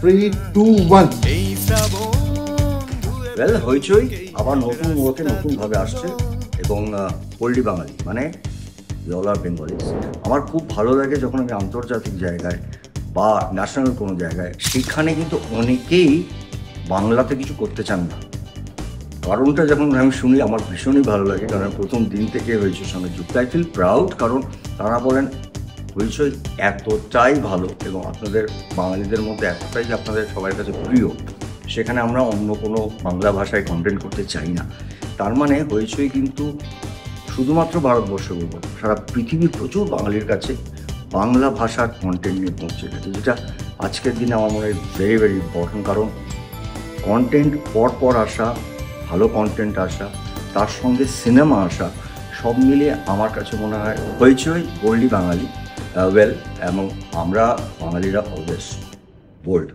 3, 2, 1. Well, হইচই আবার নতুন মুখে নতুনভাবে আসছে এবং পল্লী বাঙালি মানে ললার বেঙ্গলিস আমার খুব ভালো লাগে যখন আমি আন্তর্জাতিক জায়গায় বা ন্যাশনাল কোনো জায়গায় সেখানে কিন্তু অনেকেই বাংলাতে কিছু করতে চান না। কারণটা যখন আমি শুনি আমার ভীষণই ভালো লাগে, কারণ প্রথম দিন থেকে হইচইর সঙ্গে যুক্ত। আই ফিল প্রাউড, কারণ তারা বলেন হইচই এতটাই ভালো এবং আপনাদের বাঙালিদের মধ্যে এতটাই যে আপনাদের সবার কাছে প্রিয়, সেখানে আমরা অন্য কোনো বাংলা ভাষায় কন্টেন্ট করতে চাই না। তার মানে হইচই কিন্তু শুধুমাত্র ভারতবর্ষ বলবো, সারা পৃথিবীর প্রচুর বাঙালির কাছে বাংলা ভাষার কন্টেন্ট নিয়ে পৌঁছে গেছে, যেটা আজকের দিনে আমার মনে হয় ভেরি ভেরি ইম্পর্টেন্ট। কারণ কন্টেন্ট পর আসা, ভালো কন্টেন্ট আসা, তার সঙ্গে সিনেমা আসা, সব মিলিয়ে আমার কাছে মনে হয় হইচই গোল্ডি বাঙালি ওয়েল, এবং আমরা বাঙালিরা অলওয়েজ বোল্ড।